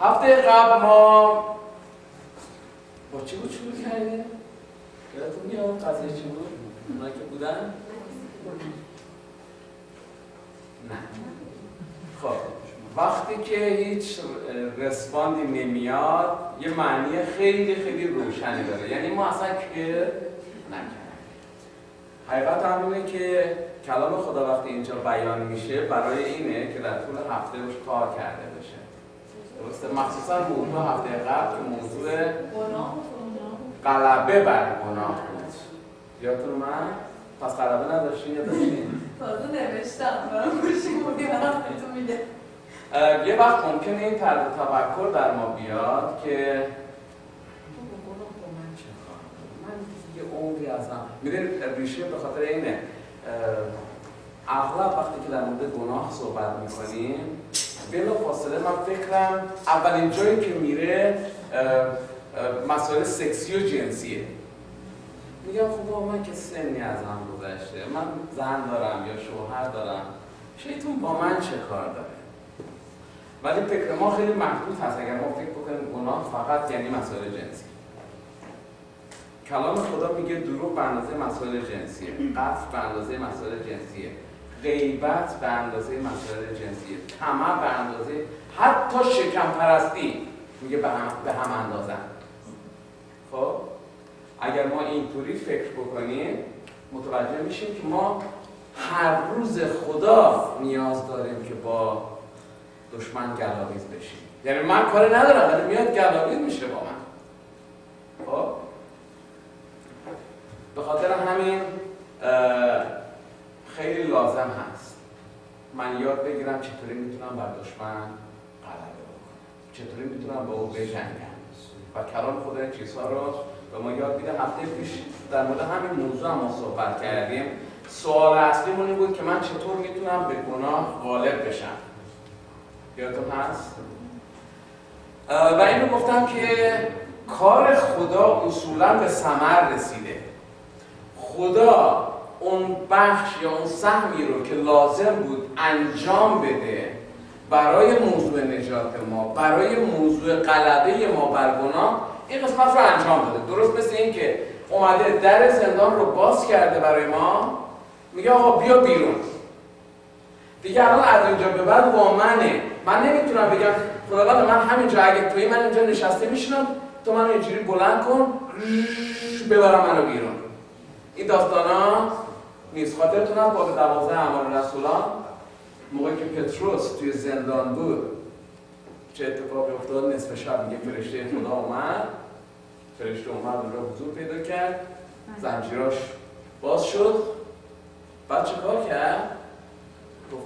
هفته قبل ما با چی بود شروع کردیم؟ یادتون میاد قضیه چی بود؟ اونایی که بودن؟ نه. خب وقتی که هیچ رسپاندی نمیاد یه معنی خیلی خیلی روشنی داره، یعنی ما اصلا که نکردیم. حقیقت همینه که کلام خدا وقتی اینجا بیان میشه برای اینه که در طول هفته روش کار کرده بشه. درسته؟ مخصوصا موضوع هفته قبل که موضوع غلبه بر گناه بود. یادتون من؟ پس غلبه نداشتین یا داشتین؟ تازه نوشتم برام گوشی بودی برام بهتون میگه. یه وقت ممکنه این طرز تفکر در ما بیاد که من یه عمری ازم میدونید ریشه به خاطر اینه. اغلب وقتی که در مورد گناه صحبت میکنیم بلافاصله من فکرم اولین جایی که میره مسائل سکسی و جنسیه. میگم خب من که سنی ازم گذشته، من زن دارم یا شوهر دارم، شیطون با من چه کار داره؟ ولی فکر ما خیلی محدود هست اگر ما فکر بکنیم گناه فقط یعنی مسائل جنسی. کلام خدا میگه دروغ به اندازه مسائل جنسیه، قتل به اندازه مسائل جنسیه، غیبت به اندازه مسائل جنسیه، طمع به اندازه، حتی شکم پرستی میگه به هم اندازن. خب اگر ما اینطوری فکر بکنیم متوجه میشیم که ما هر روز خدا نیاز داریم که با دشمن گلاویز بشیم. یعنی من کاری ندارم ولی میاد گلاویز میشه با من. خب به خاطر همین خیلی لازم هست من یاد بگیرم چطوری میتونم بر دشمن غلبه بکنم، چطوری میتونم با او بجنگم و کلام خدا این چیزها رو به ما یاد میده. هفته پیش در مورد همین موضوع هم ما صحبت کردیم. سوال اصلیمون این بود که من چطور میتونم به گناه غالب بشم. یادتون هست؟ و اینو گفتم که کار خدا اصولا به ثمر رسیده. خدا اون بخش یا اون سهمی رو که لازم بود انجام بده برای موضوع نجات ما، برای موضوع غلبه ما بر گناه، این قسمت رو انجام داده. درست مثل این که اومده در زندان رو باز کرده برای ما، میگه آقا بیا بیرون دیگه، الان از اینجا به بعد با منه. من نمیتونم بگم خداوند من همینجا اگه توی من اینجا نشسته میشینم تو منو اینجوری بلند کن ببرم منو بیرون. این داستانا نیست. خاطرتون هم باب 12 اعمال رسولان موقعی که پتروس توی زندان بود چه اتفاقی افتاد؟ نصف شب میگه فرشته خدا اومد، فرشته اومد اون رو حضور پیدا کرد، زنجیراش باز شد. بعد چه کار کرد؟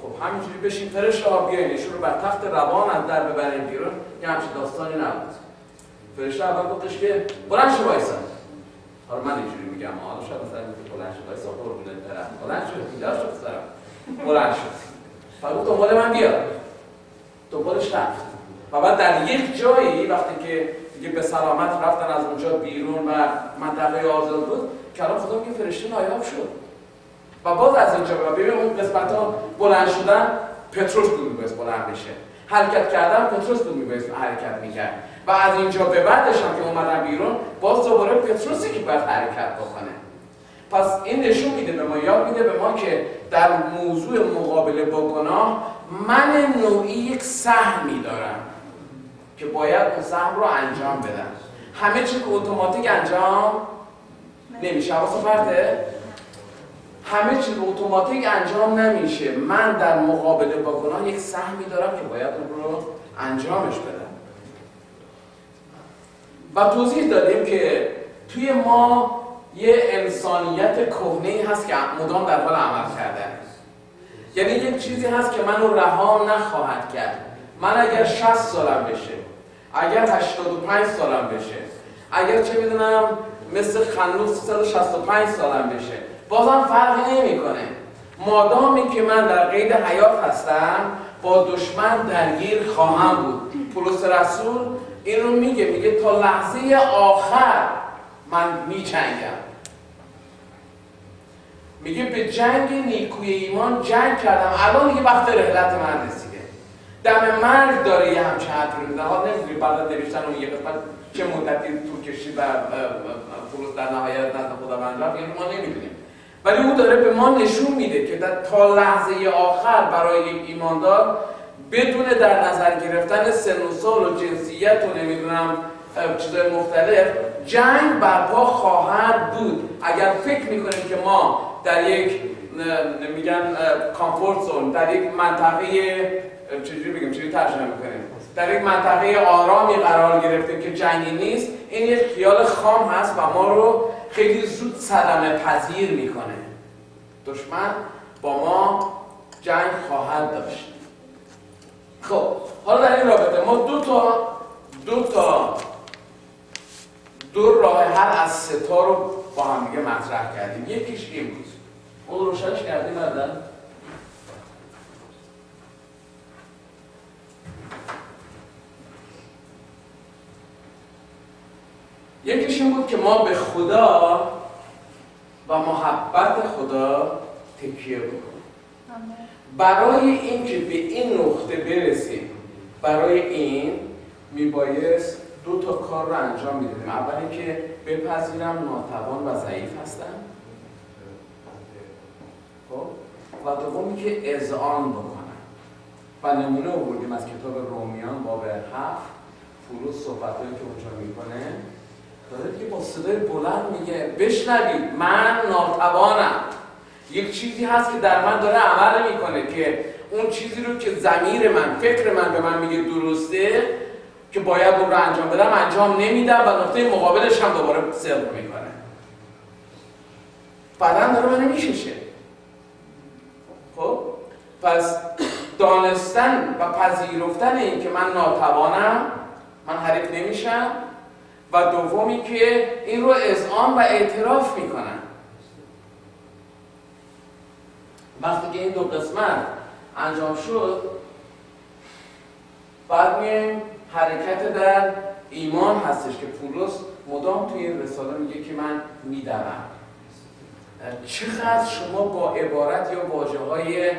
خب همینجوری بشین فرشته ها بیاین ایشون رو بر تخت روان از در ببرین بیرون. یه همچین داستانی نبود. فرشته اول گفتش که بلند شو وایسا. حالا من اینجوری میگم حالا شاید مثلا بلند شو وایسا قربونت برم، بلند شو بیدار شو سرم، بلند شد. بعد گفت دنبال من بیا. دنبالش رفت. و بعد در یک جایی وقتی که دیگه به سلامت رفتن از اونجا بیرون و منطقه آزاد بود، کلام خدا میگه فرشته نایاب شد. و باز از اینجا به ببین اون قسمت‌ها بلند شدن پتروس بود میبایست بلند بشه، حرکت کردن پتروس بود میبایست حرکت میکرد و از اینجا به بعدش هم که اومدن بیرون باز دوباره پتروسی که باید حرکت بکنه. پس این نشون میده به ما، یاد میده به ما که در موضوع مقابله با گناه من نوعی یک سهمی دارم که باید اون سهم رو انجام بدم. همه چی که اتوماتیک انجام نمیشه. حواستون پرته؟ همه چیز اتوماتیک انجام نمیشه. من در مقابله با گناه یک سهمی دارم که باید اون رو انجامش بدم. و توضیح دادیم که توی ما یه انسانیت کهنه‌ای هست که مدام در حال عمل کردن. یعنی یک چیزی هست که منو رها نخواهد کرد. من اگر 60 سالم بشه، اگر 85 سالم بشه، اگر چه میدونم مثل خنوس 365 سالم بشه، بازم فرقی نمیکنه. مادامی که من در قید حیات هستم با دشمن درگیر خواهم بود. پولس رسول این رو میگه تا لحظه آخر من میجنگم. میگه به جنگ نیکوی ایمان جنگ کردم، الان دیگه وقت رحلت من رسیده. دم مرگ داره یه همچه حرف رو میزنه. حالا نمیدونی بعد از نوشتن اون یه قسمت چه مدتی طول کشید و پولس در نهایت نزد خداوند رفت، یعنی ما نمیدونیم، ولی او داره به ما نشون میده که تا لحظه آخر برای یک ایماندار بدون در نظر گرفتن سن و سال و جنسیت و نمیدونم چیزای مختلف جنگ برپا خواهد بود. اگر فکر میکنیم که ما در یک میگن کامفورت زون، در یک منطقه چجوری بگیم، چجوری ترجمه میکنیم، در یک منطقه آرامی قرار گرفتیم که جنگی نیست، این یک خیال خام هست و ما رو خیلی زود صدمه پذیر میکنه. دشمن با ما جنگ خواهد داشت. خب حالا در این رابطه ما دو راه حل از سه تا رو با هم دیگه مطرح کردیم. یکیش این بود، اون روشنش کردیم بعدن. یکیش این بود که ما به خدا و محبت خدا تکیه بکنیم. برای اینکه به این نقطه برسیم، برای این میبایست دو تا کار رو انجام میدیم. اول اینکه بپذیرم ناتوان و ضعیف هستم، خب، و دومی که اذعان بکنم. و نمونه آوردیم از کتاب رومیان باب 7. پولس صحبتایی که اونجا میکنه داره دیگه با صدای بلند میگه بشنوید من ناتوانم. یک چیزی هست که در من داره عمل میکنه که اون چیزی رو که ضمیر من، فکر من به من میگه درسته که باید اون رو انجام بدم، انجام نمیدم و نقطه مقابلش هم دوباره صدق میکنه. بدن داره من میششه. خب پس دانستن و پذیرفتن این که من ناتوانم، من حریف نمیشم، و دومی که این رو اذعان و اعتراف میکنم. وقتی که این دو قسمت انجام شد، بعد میایم حرکت در ایمان هستش که پولس مدام توی این رساله میگه که من میدوم. چقدر شما با عبارت یا واژه‌های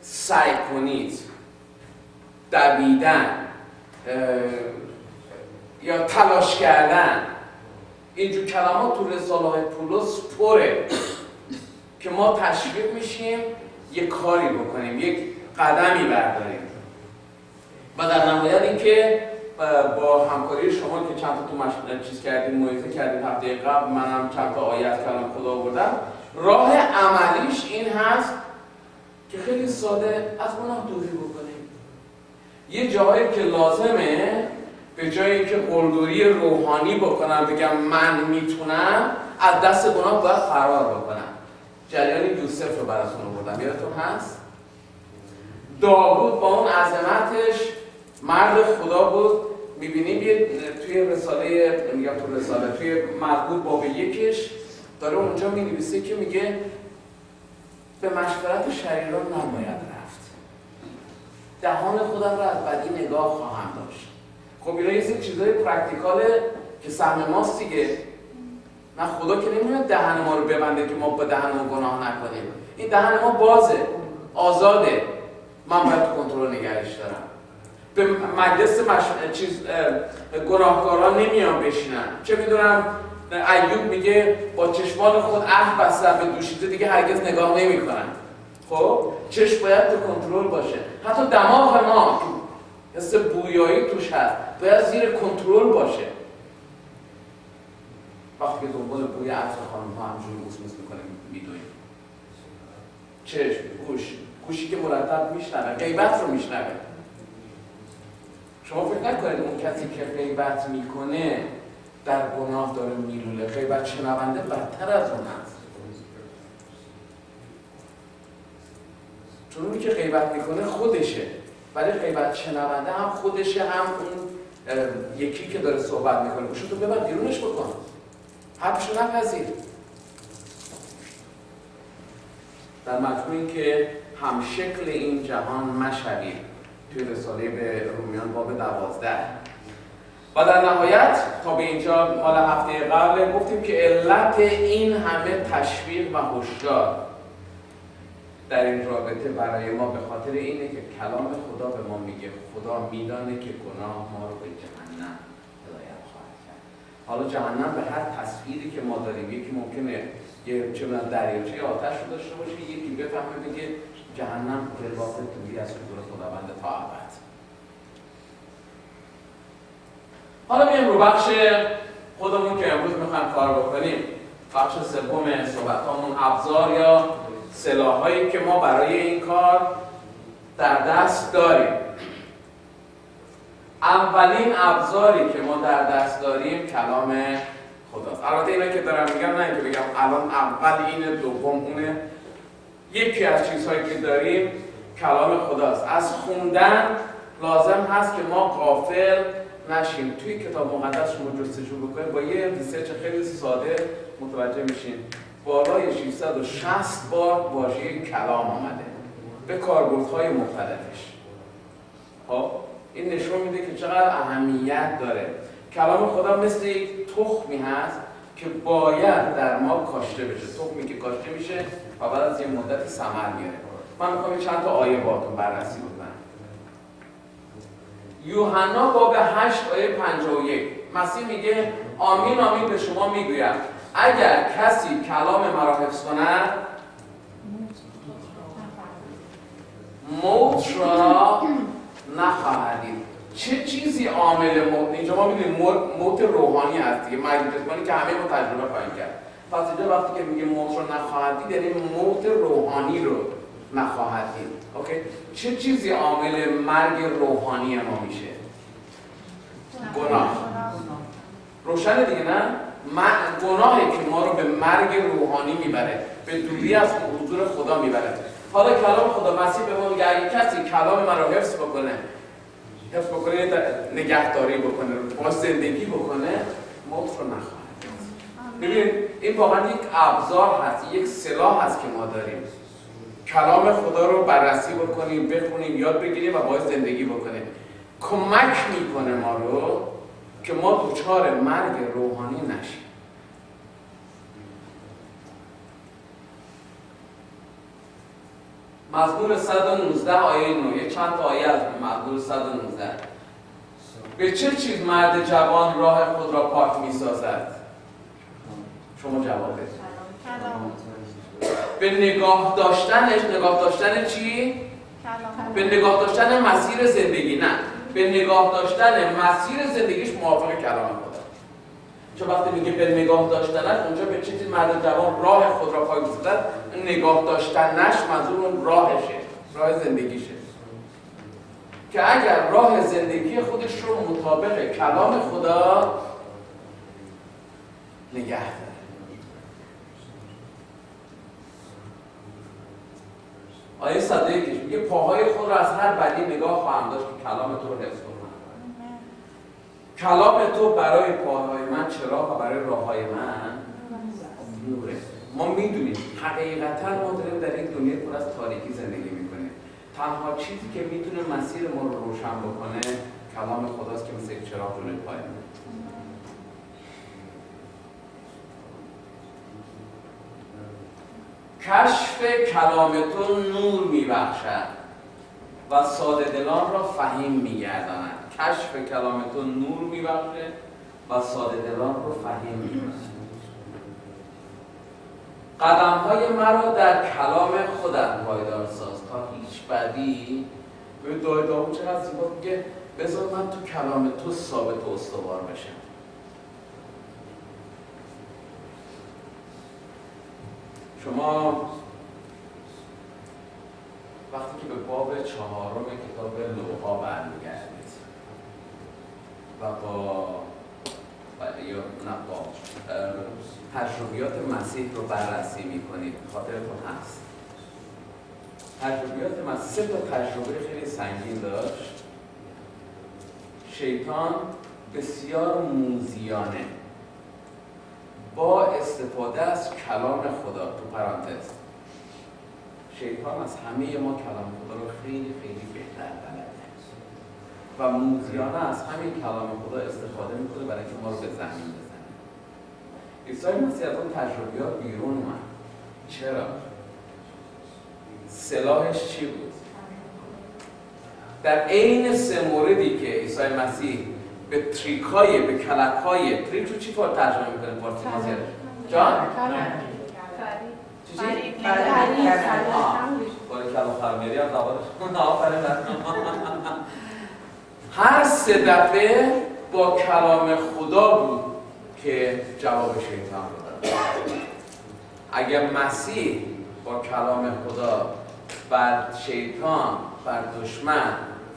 سعی کنید، دویدن یا تلاش کردن، اینجور کلمات تو رساله های پولس پره که ما تشویق میشیم یک کاری بکنیم، یک قدمی برداریم. و در نهایت اینکه با همکاری شما که چند تا تو چیز کردیم، موعظه کردیم هفته قبل، منم چند تا آیه از کلام خدا آوردم، راه عملیش این هست که خیلی ساده از گناه دوری بکنیم. یه جایی که لازمه به جای اینکه قلدری روحانی بکنم بگم من میتونم، از دست گناه باید فرار بکنم. جریان یوسف رو براتون آوردم، یادتون هست؟ داوود با اون عظمتش مرد خدا بود. میبینیم توی رساله، میگم تو رساله، توی مزمور باب 1 داره اونجا مینویسه که میگه به مشورت شریران نباید رفت، دهان خودم رو از بدی نگاه خواهم داشت. خب اینا یه سری چیزای پرکتیکاله که سهم ماست دیگه. نه خدا که نمیاد دهن ما رو ببنده که ما با دهن ما گناه نکنیم. این دهن ما بازه، آزاده، من باید تو کنترل نگرش دارم. به مجلس گناهکاران نمیام بشینم. چه میدونم ایوب میگه با چشمان خود عهد بستم، به دوشیزه دیگه هرگز نگاه نمیکنم. خب چشم باید تو کنترل باشه. حتی دماغ ما حس بویایی توش هست، باید زیر کنترل باشه. وقتی که دنبال بوی عطر خانم ها همجوری موسموس میکنه میدویم. چشم، گوشی که مرتب میشنوه، غیبت رو میشنوه. شما فکر نکنید اون کسی که غیبت میکنه در گناه داره میلوله. غیبت شنونده بدتر از اون هست. چون اونی که غیبت میکنه خودشه، ولی غیبت شنونده هم خودشه، هم اون یکی که داره صحبت میکنه. گوشتو ببر بیرونش بکن، حرفشو نپذیر. در مجموع این که هم شکل این جهان مشوید توی رساله به رومیان باب 12. و در نهایت تا به اینجا مال هفته قبل گفتیم که علت این همه تشویق و هشدار در این رابطه برای ما به خاطر اینه که کلام خدا به ما میگه خدا میدانه که گناه ما رو به جهنم هدایت خواهد کرد. حالا جهنم به هر تصویری که ما داریم، یکی ممکنه یه چه می‌دونم دریاچه آتش رو داشته باشه، یکی بفهمه بگه جهنم بالواقع دوری از حضور خداوند تا ابد. حالا میایم رو بخش خودمون که امروز میخوایم کار بکنیم، بخش سوم صحبتامون، ابزار یا سلاح‌هایی که ما برای این کار در دست داریم. اولین ابزاری که ما در دست داریم کلام خداست. البته اینا که دارم میگم نه اینکه بگم الان اول اینه دوم اونه، یکی از چیزهایی که داریم کلام خداست. از خوندن لازم هست که ما غافل نشیم. توی کتاب مقدس شما جستجو بکنید با یه ریسرچ خیلی ساده متوجه میشین بالای 660 بار واژه کلام آمده به کاربردهای مختلفش. خب این نشون میده که چقدر اهمیت داره. کلام خدا مثل یک تخمی هست که باید در ما کاشته بشه. تخمی که کاشته میشه و بعد از یه مدتی ثمر میاره. من میخوام چند تا آیه باهاتون بررسی بکنم. یوحنا باب 8 آیه 51 مسیح میگه آمین آمین به شما میگویم اگر کسی کلام مرا حفظ کند موت را نخواهد دید. چه چیزی عامل موت؟ اینجا ما میدونیم موت روحانی هست دیگه، مرگ جسمانی که همه ما تجربه خواهیم کرد. پس اینجا وقتی که میگه موت را نخواهد دید یعنی موت روحانی رو نخواهد دید. اوکی؟ چه چیزی عامل مرگ روحانی ما میشه؟ گناه. روشنه دیگه نه؟ گناهی که ما رو به مرگ روحانی میبره، به دوری از حضور خدا میبره. حالا کلام خدا مسیح به ما میگه اگه کسی کلام من رو حفظ بکنه نگهداری بکنه، با زندگی بکنه، موت رو نخواهد دید. ببینید این واقعا یک ابزار هست، یک سلاح هست که ما داریم. کلام خدا رو بررسی بکنیم، بخونیم، یاد بگیریم و باید زندگی بکنیم. کمک میکنه ما رو که ما دچار مرگ روحانی نشیم. مزمور 119 آیه 9 چند تا آیه از مزمور 119. به چه چیز مرد جوان راه خود را پاک می‌سازد؟ شما جواب بدید. به نگاه داشتن چی؟ به نگاه داشتن مسیر زندگی، نه، به نگاه داشتن مسیر زندگیش موافق کلام خدا. چون وقتی میگه به نگاه داشتنش، اونجا به چه چیز مرد جوان راه خود را پاک می‌سازد، نگاه داشتنش منظور اون راهشه، راه زندگیشه. که اگر راه زندگی خودش رو مطابق کلام خدا نگه داره. آیه 101 میگه پاهای خود را از هر بدی نگاه خواهم داشت که کلام تو رو حفظ کنم. کلام تو برای پاهای من چراغ و برای راههای من نوره. ما میدونیم حقیقتا ما داریم در یک دنیا پر از تاریکی زندگی میکنیم. تنها چیزی که میتونه مسیر ما رو روشن بکنه کلام خداست که مثل یک چراغ جلوی پای ما. کشف کلام تو نور میبخشد و ساده دلان را فهیم میگرداند. کشف کلام تو نور میبخشد و ساده دلان را فهیم میگرداند. قدم‌های مرا در کلام خودت پایدار ساز تا هیچ بدی. به دعای داوود چقدر زیبا میگه بذار من تو کلام تو ثابت و استوار بشم. شما وقتی که به باب 4 کتاب لوقا برمیگردید و با تجربیات مسیح رو بررسی میکنید، خاطرتون هست تجربیات مسیح 3 تا تجربه خیلی سنگین داشت. شیطان بسیار موذیانه با استفاده از کلام خدا، تو پرانتز شیطان از همه ما کلام خدا رو خیلی خیلی بهتر بلده و موذیانه از همین کلام خدا استفاده میکنه برای اینکه ما رو به زمین بزنه. عیسی مسیح از اون تجربیات بیرون اومد. چرا؟ سلاحش چی بود؟ در عین سه موردی که عیسی مسیح به تریک‌های، به کلک‌های، تریک رو چی ترجمه می‌کنه فارسی مازیار؟ جان؟ چی؟ باره کلام خرمیری هم دوارش آفرین هر سه دفعه با کلام خدا بود که جواب شیطان رو داد. اگر مسیح با کلام خدا بر شیطان، بر دشمن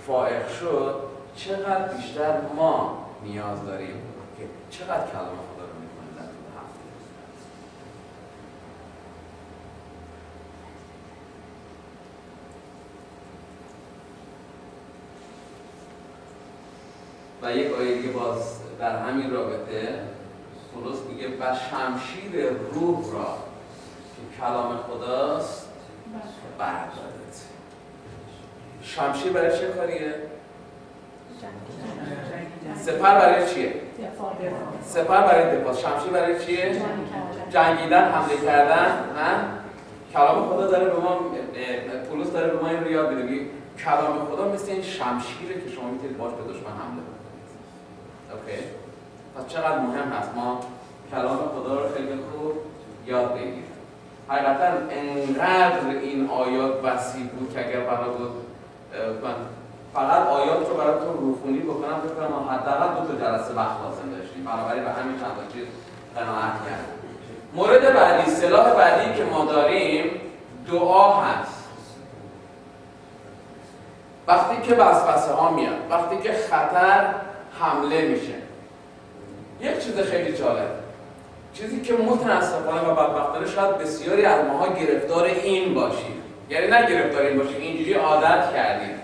فائق شد، چقدر بیشتر ما نیاز داریم که چقدر کلام خدا رو می‌خونیم در طول هفته. و یک آیه دیگه باز در همین رابطه پولس میگه و شمشیر روح را که کلام خداست بردارید. شمشیر برای چه کاریه؟ سپر برای چیه؟ سپر برای دفاع. شمشیر برای چیه؟ جنگیدن، حمله کردن. نه؟ کلام خدا داره به ما، پولس داره به ما این رو یاد میده. کلام خدا مثل این شمشیره که شما میتونید باش به دشمن حمله بکنید. اوکی؟ پس چقدر مهم هست ما کلام خدا رو خیلی خوب یاد بگیریم. حقیقتا انقدر این آیات وسیع بود که اگر قرار بود من فقط آیات رو براتون روخونی بکنم فکر کنم حداقل 2 جلسه وقت لازم داشتیم. بنابراین به همین چند تا چیز قناعت کردیم. مورد بعدی، سلاح بعدی که ما داریم دعا هست. وقتی که وسوسه ها میاد، وقتی که خطر حمله میشه، یک چیز خیلی جالب، چیزی که متاسفانه و بدبختانه شاید بسیاری از ماها گرفتار این باشیم، یعنی نه گرفتار این باشیم، اینجوری عادت کردیم.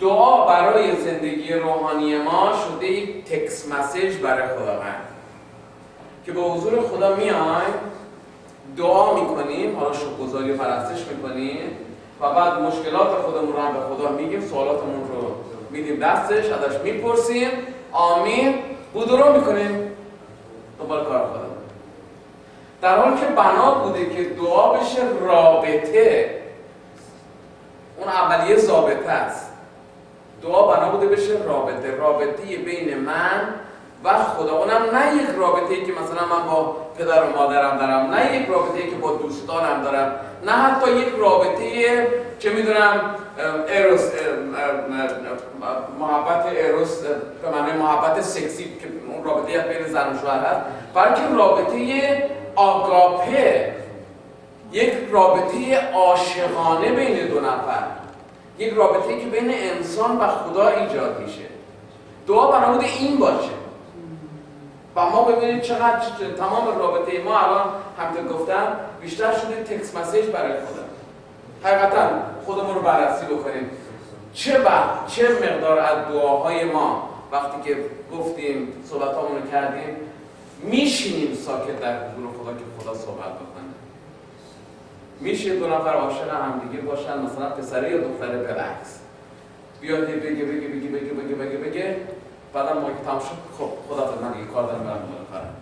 دعا برای زندگی روحانی ما شده یک تکست مسیج برای خداوند که به حضور خدا میایم، دعا میکنیم، حالا شکرگزاری و پرستش میکنیم و بعد مشکلات خودمون رو هم به خدا میگیم، سوالاتمون رو میدیم دستش، ازش میپرسیم، آمین، بودورو میکنیم دنبال کار خدا. در حالی که بنا بوده که دعا بشه رابطه، اون اولیه ضابطه است. دعا بنا بوده بشه رابطه بین من و خدا. اونم نه یک رابطه‌ای که مثلا من با پدر و مادرم دارم، نه یک رابطه‌ای که با دوستانم دارم، نه حتی یک رابطه چه میدونم اروس، محبت اروس به معنی محبت سکسی که اون رابطه بین زن و شوهر هست، بلکه رابطه آگاپه، یک رابطه عاشقانه بین دو نفر، یک رابطه‌ای که بین انسان و خدا ایجاد میشه. دعا بنابود این باشه و ما ببینید چقدر تمام رابطه ما الان همونطور گفتم بیشتر شده تکست مسیج برای خدا. حقیقتا خودمون رو بررسی بکنیم چه مقدار از دعاهای ما وقتی که گفتیم صحبتامون رو کردیم میشینیم ساکت در حضور خدا که خدا صحبت بکنه. میشه دو نفر عاشق همدیگه باشن، مثلا پسره یا دختره برعکس بیاد بگه بعدم ما که تمام شد خب خدا فرمان من دیگه کار دارم برم دنبال کارم.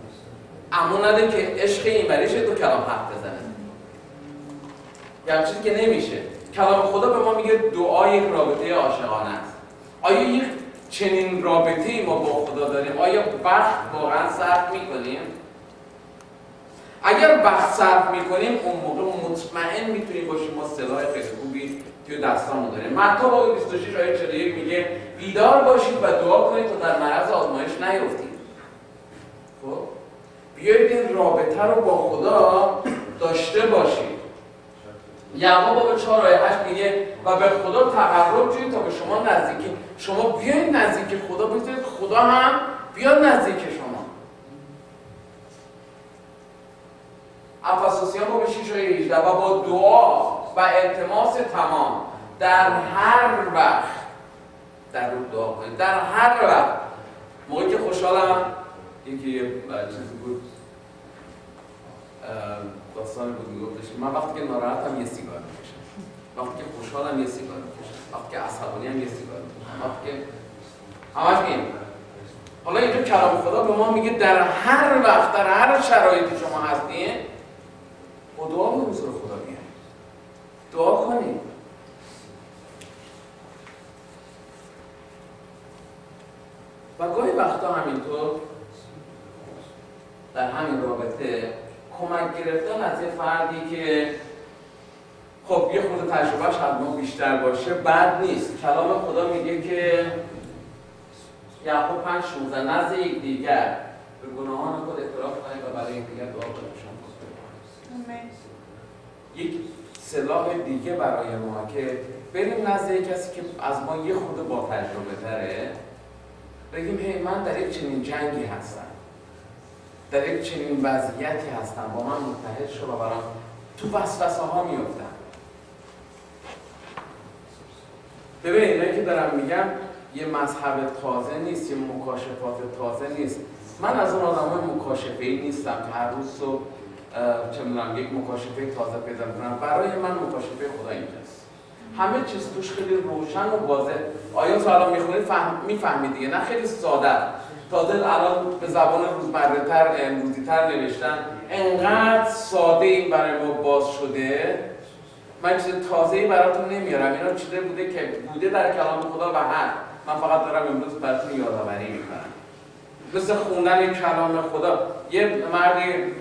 اما نده که عشق این وریشه 2 کلام حرف بزنه. یعنی چیزی که نمیشه. کلام خدا به ما میگه دعا یک رابطه عاشقانه است. آیا یک چنین رابطه‌ای ما با خدا داریم؟ آیا وقت واقعا صرف میکنیم؟ اگر وقت صرف میکنیم اون موقع مطمئن میتونیم باشیم ما سلاح خیلی خوبی توی دستامون داریم. متی باب 26 آیه 41 میگه بیدار باشید و دعا کنید تا در معرض آزمایش نیفتید. خب بیایید این رابطه رو با خدا داشته باشید. یعقوب باب 4 آیه 8 میگه و به خدا تقرب جویید تا به شما نزدیکی. شما بیایید نزدیک خدا، بذارید خدا هم بیاد نزدیک شما. افسوسیان باب 6 آیه 18 و با دعا و التماس تمام در هر وقت در روح دعا کنید. در هر وقت. موقعی که خوشحالم یکی یه چیزی بود داستانی بود میگفتش من وقتی که ناراحتم یه سیگار میکشم، وقتی که خوشحالم یه سیگار میکشم، وقتی که عصبانیم یه سیگار میکشم، وقتی که همش این. حالا اینجا کلام خدا به ما میگه در هر وقت، در هر شرایطی شما هستین با دعا به حضور خدا بیایید. دعا و گاهی وقتا همینطور در همین رابطه کمک گرفتن از یه فردی که خب یه خود تجربهش از ما بیشتر باشه بد نیست. کلام خدا میگه که یعقوب 5:16 نزد یک دیگر به گناهان خود اعتراف کنید و برای یکدیگر دعا کنید. یک سلاح دیگه برای ما که بریم نزد یک کسی که از ما یه خود با تجربه تره، بگیم هی من در یک چنین جنگی هستم، در یک چنین وضعیتی هستم، با من متحد شو و برام تو وسوسه ها میفتم. ببین اینایی که دارم میگم یه مذهب تازه نیست، یه مکاشفات تازه نیست. من از اون آدمای مکاشفه‌ای نیستم که هر روز صبح چه می‌دونم یک مکاشفه تازه پیدا کنم. برای من مکاشفه خدا اینجاست. همه چیز توش خیلی روشن و واضح. آیات الان میخونید میفهمید دیگه، نه خیلی ساده. تازه الان به زبان روزمره‌تر امروزی‌تر نوشتن. انقدر ساده این برای ما باز شده. من چیز تازه‌ای براتون نمیارم. اینا چیزی بوده که بوده در کلام خدا و هست. من فقط دارم امروز براتون یادآوری میکنم. مثل خوندن کلام خدا. یه مردی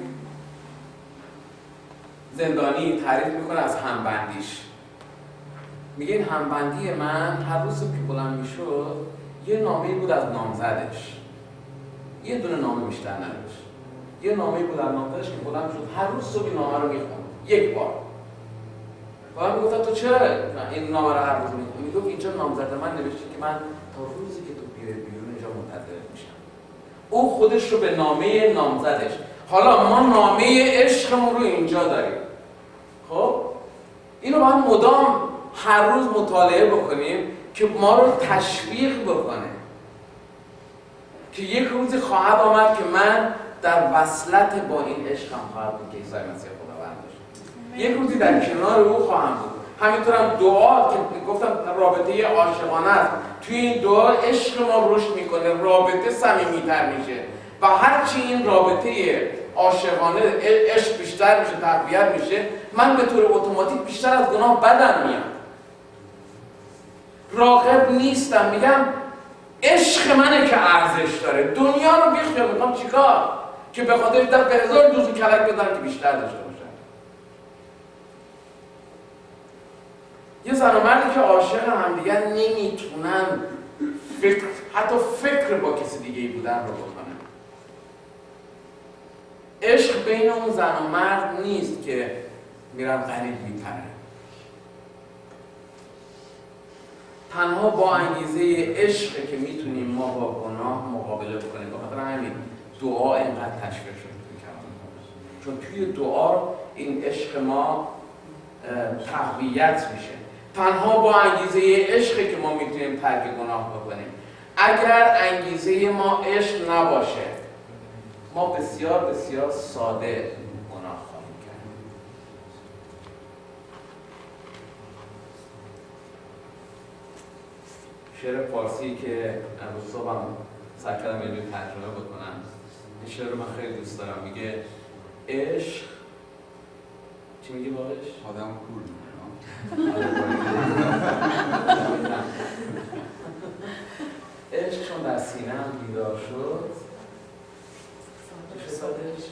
زندانی تعریف میکنه از همبندیش. میگه این همبندی من هر روز که بلند میشد یه نامه‌ای بود از نامزدش. یه دونه نامه بیشتر نداشت. یه نامه‌ای بود از نامزدش که بلند شد هر روز صبح نامه رو میخوند. یک بار. و من میگفتم تو چرا این نامه رو هر روز میخونی؟ میگفت اینجا نامزد من نوشته که من تا روزی که تو بیای بیرون اینجا منتظر میشم. او خودش رو به نامه نامزدش. حالا ما نامه عشقمون رو اینجا داریم. خب اینو باید مدام هر روز مطالعه بکنیم که ما رو تشویق بکنه که یک روزی خواهد آمد که من در وصلت با این عشقم خواهد بود که عیسی مسیح خداوند باشه. یک روزی در کنار او خواهم بود. همینطورم دعا که گفتم رابطه عاشقانه است. توی این دعا عشق ما رشد میکنه، رابطه صمیمیتر میشه و هرچی این رابطه عاشقانه عشق بیشتر میشه، تقویت میشه، من به طور اتوماتیک بیشتر از گناه بدم میاد. راغب نیستم، میگم عشق منه که ارزش داره. دنیا رو بیخیال میخوام چیکار؟ که به خاطر در به هزار دوز کلک بدارم که بیشتر داشته باشم. یه زن و مردی که عاشق همدیگر نمیتونن حتی فکر با کسی دیگه بودن رو بکنن. عشق بین اون زن و مرد نیست که میرن قریب میپرن. تنها با انگیزه عشق که میتونیم ما با گناه مقابله بکنیم. بخاطر همین دعا اینقدر تشویق شده توی کلام خدا. چون توی دعا این عشق ما تقویت میشه. تنها با انگیزه عشقی که ما میتونیم ترک گناه بکنیم. اگر انگیزه ما عشق نباشه، ما بسیار بسیار ساده گناه خواهیم کرد. شعر فارسی که امروز صبح هم سعی کردم یه ترجمه بکنم. این شعر رو من خیلی دوست دارم. میگه عشق چی میگه باقیش؟ آدم کور عشق چون در سینه‌ام بیدار شد چه سادش؟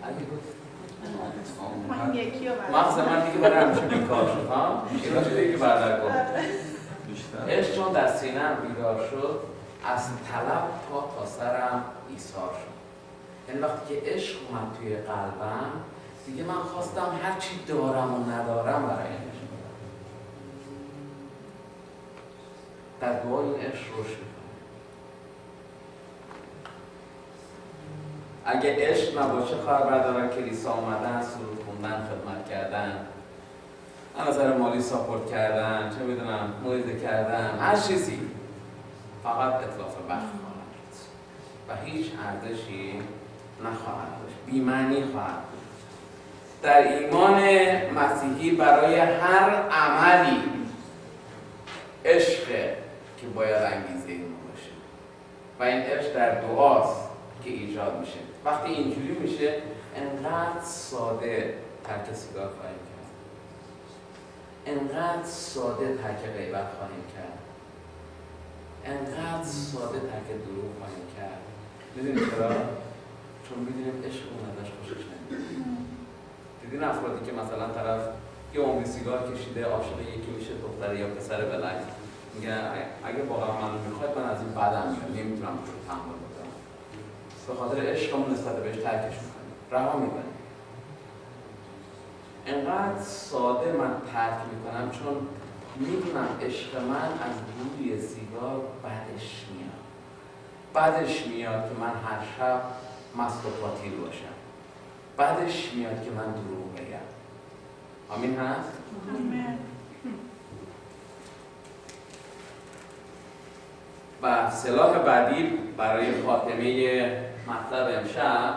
اگه بود من یکی رو مغز من دیگه برای همیشه بیکار شد ها؟ اینا شده که بردر کن. عشق چون در سینه‌ام بیدار شد از طلب تا سرم ایثار شد. یعنی وقتی که عشق اومد توی قلبم دیگه من خواستم هر چی دارم و ندارم برای این عشق بدم. در دعا این عشق رشد می‌کنه. اگه عشق نباشه خواهر برادران کلیسا اومدن، سرود خوندن، خدمت کردن، از نظر مالی ساپورت کردن، چه میدونم موعظه کردن، هر چیزی فقط اتلاف وقت خواهد بود و هیچ ارزشی نخواهد داشت، بی‌معنی خواهد بود. در ایمان مسیحی برای هر عملی عشقه که باید انگیزه ما باشه و این عشق در دعاست که ایجاد میشه. وقتی اینجوری میشه انقدر ساده ترک سیگار خواهیم کرد، انقدر ساده ترک غیبت خواهیم کرد، انقدر ساده ترک دروغ خواهیم کرد. میدونید چرا؟ چون میدونیم عشق اون ازش خوشش نمیاد. دیدین افرادی که مثلا طرف یه عمری سیگار کشیده، عاشق یکی میشه، دختر یا پسر بلند، میگه اگه واقعا منو میخواد من از این بعدم میاد، نمیتونم رو تحمل بکنم. به خاطر عشقمون نسبت بهش ترکش میکنیم، رها میکنیم. انقدر ساده من ترک میکنم چون میدونم عشق من از بوی سیگار بعدش میاد. بعدش میاد که من هر شب مست و پاتیر باشم. بعدش میاد که من دروغ بگم. آمین هست؟ آمین. و سلاح بعدی برای خاتمه مطلب امشب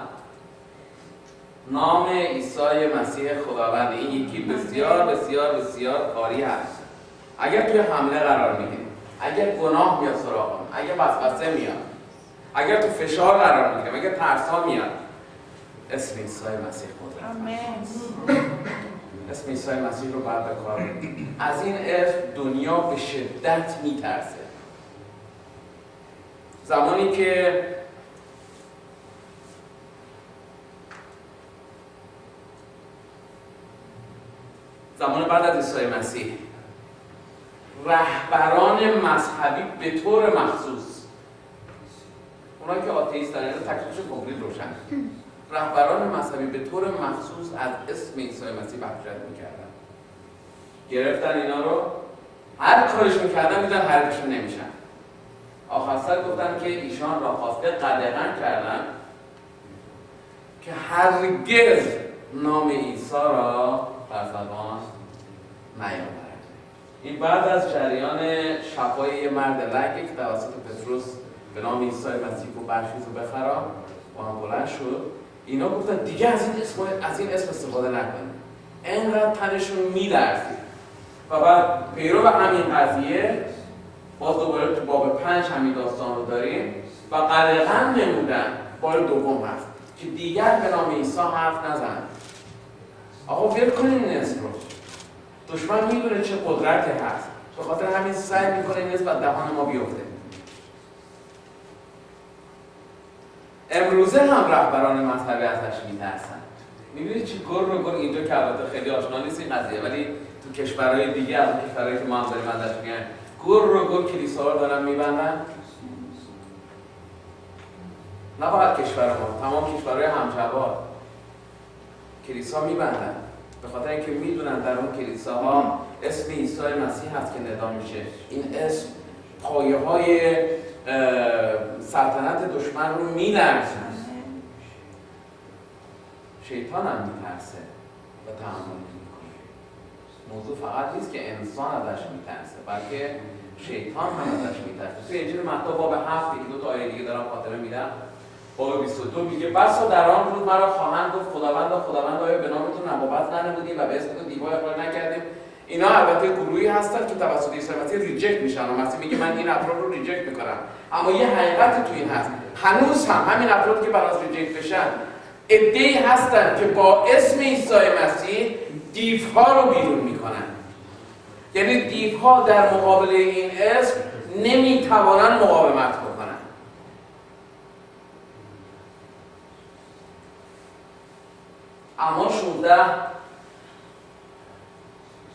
نام عیسی مسیح خداوند. این یکی بسیار بسیار بسیار کاری هست. اگر توی حمله قرار میگیریم، اگر گناه میاد سراغمون، اگر وسوسه میاد، اگر تو فشار قرار میگیریم، اگر ترسا میاد، اسم عیسی مسیح قدرت. آمین. اسم عیسی مسیح رو باید به کار بگیریم. از این اسم دنیا به شدت میترسه. زمانی که زمان بعد از عیسی مسیح رهبران مذهبی به طور مخصوص، اونایی که آتئیستن، اینا تکلیفشون کامل روشن، رهبران مذهبی به طور مخصوص از اسم عیسی مسیح وحشت میکردن. گرفتن اینا رو، هر کارش میکردن میدن حرفشون نمیشن. آخر سر گفتن که ایشان را خواسته قدغن کردن که هرگز نام عیسی را بر زبان نیاورد. این بعد از جریان شفای یه مرد لگه که توسط پتروس به نام عیسی مسیح و برخیز و بخرا و هم بلند شد، اینا گفتن دیگه از این اسم استفاده نکنید. اینقدر تنشون می‌لرزید. و بعد پیرو همین قضیه باز دوباره تو باب 5 همین داستان رو داریم و قدغن نمودن. بار دوم هست که دیگر به نام عیسی حرف نزن. آقا ول کنین این اسم رو. دشمن میدونه چه قدرتی هست، به خاطر همین سعی میکنه این اسم دهان ما بیفته. امروزه هم رهبران مذهبی ازش میترسن. میبینید چی گر و گر اینجا که البته خیلی آشنا نیست این قضیه، ولی تو کشورهای دیگه، از کشورهایی که ما هم داریم ازش میگن گر و گر کلیسا رو دارن میبندن. نه فقط کشور ما، تمام کشورهای همجوار کلیسا میبندن، به خاطر اینکه میدونن در اون کلیساها اسم عیسی مسیح هست که ندا میشه. این اسم پایه‌های سلطنت دشمن رو می‌لرزونه. شیطان هم میترسه و تحمل نمی‌کنه. موضوع فقط نیست که انسان ازش میترسه، بلکه شیطان هم ازش میترسه. توی انجیل متی باب 7 که دو تا آیه دیگه دارم خاطره میدم، باب 22 میگه بسا در آن روز مرا خواهند گفت خداوند آیا به نامتون نبوت ننمودیم و به اسمتون دیوار اقرار نکردیم. اینا البته گروهی هستن که توسط عیسی مسیح ریجکت میشن و مسیح میگه من این افراد رو ریجکت میکنم. اما یه حقیقت تو این هست، هنوز هم همین افراد که براش ریجکت بشن عده‌ای هستن که با اسم عیسی مسیح دیوها رو بیرون میکنن. یعنی دیوها در مقابل این اسم نمیتوانن مقاومت بکنن. اما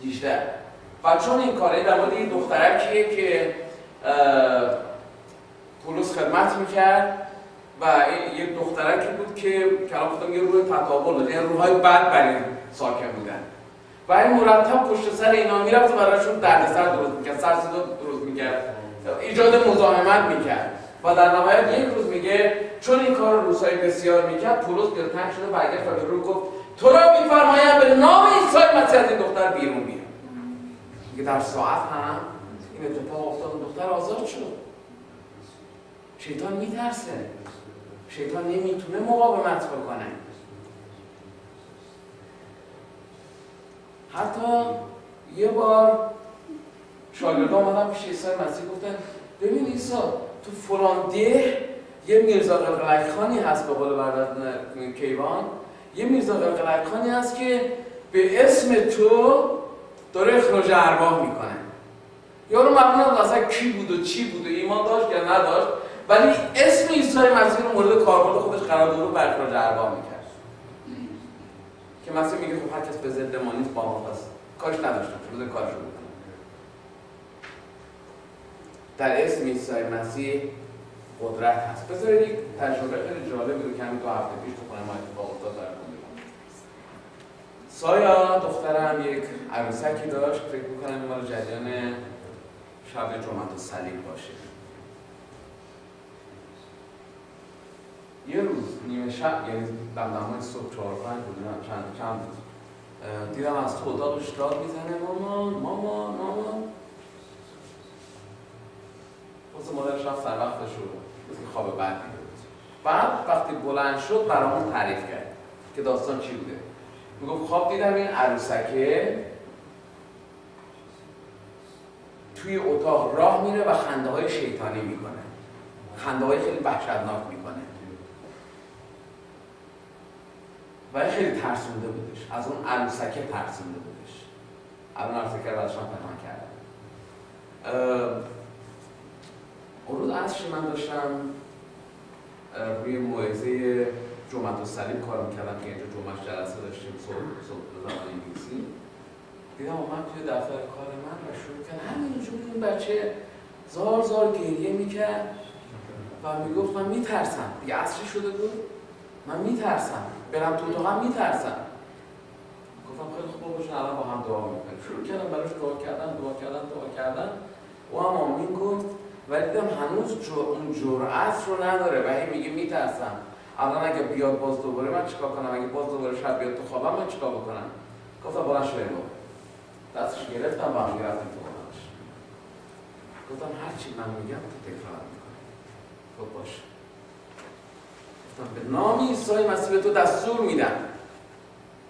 18 و چون این کاره در مورد این دخترکیه که پولس خدمت میکرد و یک دخترکی بود که کلام خدا میگه روح تطاول داشت، یعنی روح‌های بد بر این ساکن بودن و این مرتب پشت سر اینا میرفت و براشون دردسر درست میکرد، سرصدا درست میکرد، ایجاد مزاحمت میکرد و در نهایت یک روز میگه چون این کار رو روزهای بسیار میکرد، پولس دلتنگ شده برگشت و به رو گفت تو را میفرمایم به نام عیسی مسیح از این دختر بیرون بیا. میگه در ساعت هم این اتفاق افتاد، دختر آزاد شد. شیطان میترسه، شیطان نمیتونه مقاومت بکنه. حتی یه بار شاگردان اومدن پیش عیسی مسیح گفتن ببین عیسی تو فلان ده یه میرزا قلقلک خانی هست، به قول بردن کیوان یه میرزا قلقلک خانی هست که به اسم تو داره اخراج ارواح میکنه. یارو معلوم نبود اصلا کی بود و چی بود و ایمان داشت یا نداشت، ولی اسم عیسی مسیح رو مورد کاربرد خودش قرار داد و برخراج ارباب میکرد که مسیح میگه خب هر کس به ضد ما نیست با ما هست، کارش نداشتم بذار کارشو بکنم. در اسم عیسی مسیح قدرت هست. بذارید یک تجربه خیلی جالبی رو که همین 2 هفته پیش تو خونه ما اتفاق افتاد براتون بگم. سایا دخترم یک عروسکی داشت، فکر می‌کنم مال جریان شب جمعه الصلیب باشه. یه روز نیمه شب، یعنی دمدمای صبح 4-5 بود، چند بود، دیدم از تو اتاقش داد میزنه مامان مامان مامان. واسه مادرش هم سر وقتش رو خواب بعد دیده بود. بعد وقتی بلند شد برامون تعریف کرد که داستان چی بوده. میگفت خواب دیدم این عروسکه توی اتاق راه میره و خنده های شیطانی میکنه، خنده های خیلی وحشتناک میکنه و خیلی ترسونده بودش، از اون عروسکه ترسونده بودش. الان عروسکه رو ازشان پنهان کردم. اون روز عصر من داشتم روی موعظه جمعه الصلیب کار میکردم که اینجا جمعهش جلسه داشتیم صبح زمان انگلیسی. دیدم اومد توی دفتر کار من و شروع کرد همینجوری این بچه زار زار گریه میکرد و میگفت من میترسم، دیگه عصری شده بود، من میترسم برم تو اتاقم میترسم. گفتم خیلی خوب باشین الان با هم دعا میکنیم. شروع کردم براش دعا کردن. او هم آمین گفت ولی دیدم هنوز اون جرأت رو نداره و هی میگه میترسم. الان اگه بیاد باز دوباره من چیکار کنم؟ اگه باز دوباره شب بیاد تو خوابم من چیکار بکنم؟ گفتم بلند شو بریم. دستش گرفتم و هم گرفتیم تو خونه‌اش. گفتم هرچی من میگم تو تکرار میکنی. خب باشه. گفتم به نام عیسی مسیح به تو دستور میدم.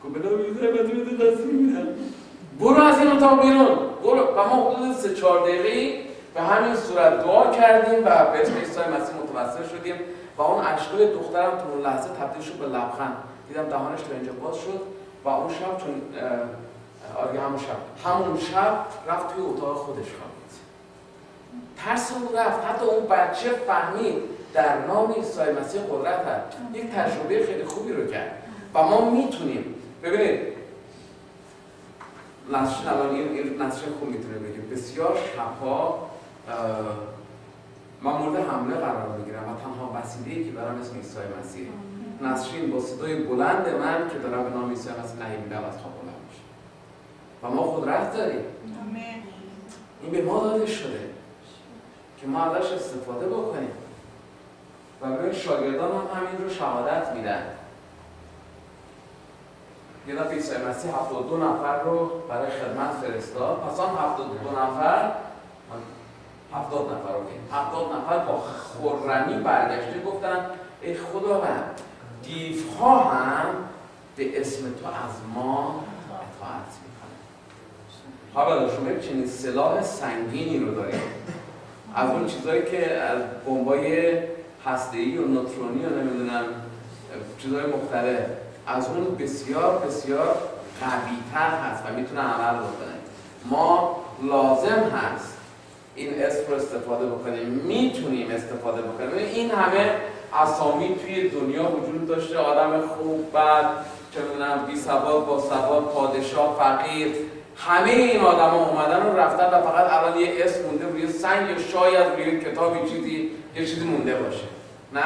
گفت به نام عیسی مسیح به تو دستور میدم. برو از این اتاق بیرون. برو. و ما حدود 3-4 دقیقه به همین صورت دعا کردیم و به اسم عیسی مسیح متوسل شدیم و اون اشکای دخترم تو اون لحظه تبدیل شد به لبخند. دیدم دهانش تا اینجا باز شد و اون شب چون همون شب رفت توی اتاق خودش خوابید. ترس اون رفت. حتی اون بچه فهمید در نام عیسی مسیح قدرت هست. یک تجربه خیلی خوبی رو کرد و ما میتونیم ببینید نسرین الان این نسرین خوب میتونه بگه بسیار شبها من مورد حمله قرار میگیرم و تنها وسیله‌ای که دارم اسم عیسی مسیح. نسرین با صدای بلند من که دارم به نام عیسی مسیح نهی میدم از خواب بلند میشه و ما قدرت داریم. این به ما داده شده که ما ازش استفاده بکنیم و ببین شاگردان هم همین رو شهادت میدن. یه دفعه عیسی مسیح 72 نفر رو برای خدمت فرستاد. پس آن 70 نفر با خرمی برگشته گفتن ای خداوند دیوها هم به اسم تو از ما اطاعت میکنن. حالا شما یک چنین سلاح سنگینی رو دارید از اون چیزایی که از بمبای هسته‌ای و نوترونی و نمیدونم چیزای مختلف از اون بسیار بسیار قوی‌تر هست و میتونه عمل بکنه. ما لازم هست این اسم رو استفاده بکنیم، میتونیم استفاده بکنیم. این همه اسامی توی دنیا وجود داشته، آدم خوب، بد، چه میدونم بی سواد، با سواد، پادشاه، فقیر، همه این آدما اومدن و رفتن و فقط الان یه اسم مونده روی سنگ یا شاید روی کتابی یه چیزی مونده باشه. نه؟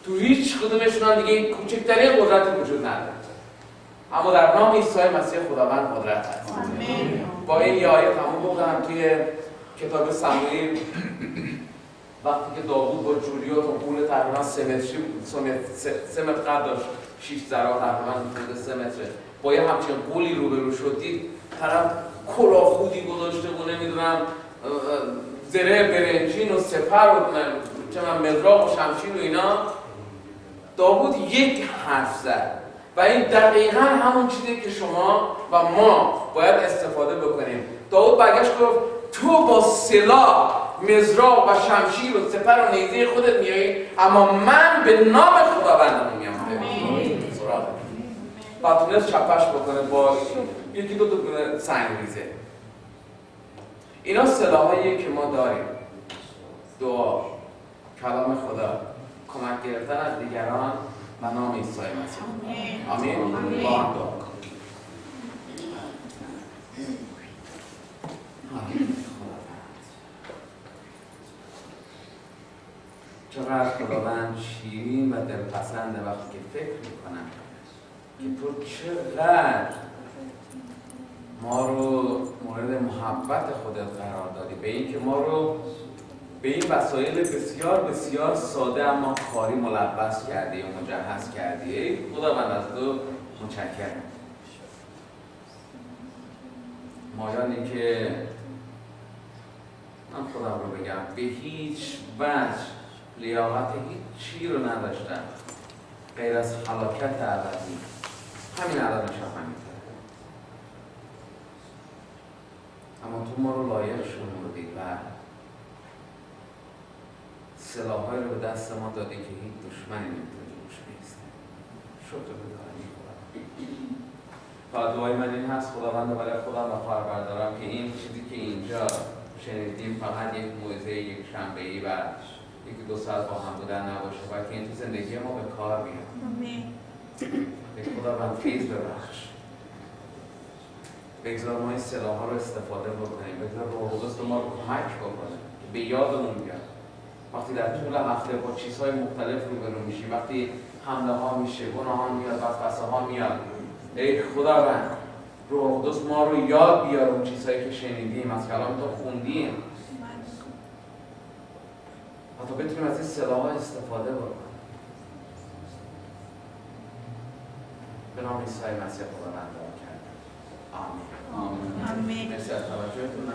تو هیچ کدومشون هم دیگه کوچکترین قدرتی وجود نداره. اما در نام عیسی مسیح خداوند قدرت هست. با این آیه تموم بکنم. توی کتاب سموئیل وقتی که داوود با جولیات و قول تقریبا 3 متر قد داشت، 6 ذراع تقریبا 3 متره، با یه همچین قولی روبرو شد، دید طرف کلاه خودی گذاشته و نمیدونم زره برنجین و سپر و مزراق و شمشیر و اینا. داوود یک حرف زد و این دقیقاً همون چیزی که شما و ما باید استفاده بکنیم. داوود برگشت گفت تو با سلاح، مزراق و شمشیر و سپر و نیزه خودت میایی، اما من به نام خداوندم میام. و تونست چپش بکنه با یکی دو تا سنگ ریزه. اینا سلاحاییه که ما داریم: دعا، کلام خدا، کمک گرفتن از دیگران و نام عیسی مسیح. آمین. با هم دعا کنیم. چقدر خداوند شیرین و دلپسنده وقتی که فکر میکنم که تو چقدر ما رو مورد محبت خودت قرار دادی، به این که ما رو به این وسایل بسیار بسیار ساده اما کاری ملبس کردی و مجهز کردی. ای خداوند از تو متشکرم. مایانی که من خودم رو بگم به هیچ وجه لیاقت هیچ چی رو نداشتم غیر از هلاکت ابدی. همین الانش هم همینطوره، اما تو ما رو لایق شمردی و سلاح‌هایی رو به دست ما دادی که هیچ دشمنی نمیتونه جلوش بایسته. شکر بدارم تا دعای من این هست خداوند برای خودم و خواهر بردارم که این چیزی که اینجا شنیدیم فقط یک موعظه یک شنبه‌ای و یکی دو ساعت با هم بودن نباشه، بلکه این تو زندگی ما به کار بیاد. به خداوند فیض ببخش. بگذار ما این سلاح‌ها رو استفاده بکنیم. بگذار روح القدس به ما رو کمک بکنه که به یادمون بیاد وقتی در طول هفته با چیزهای مختلف روبرو میشیم، وقتی حمله ها میشه، گناهان میاد، وسوسه ها میاد، ای خداوند روح القدس ما رو یاد بیار اون چیزهایی که شنیدیم، از کلام تو خوندیم، و تا بتونیم از این سلاح‌ها استفاده بکنیم. به نام عیسی مسیح خداوند دعا کردم. آمین. آمین. مرسی از توجهتون.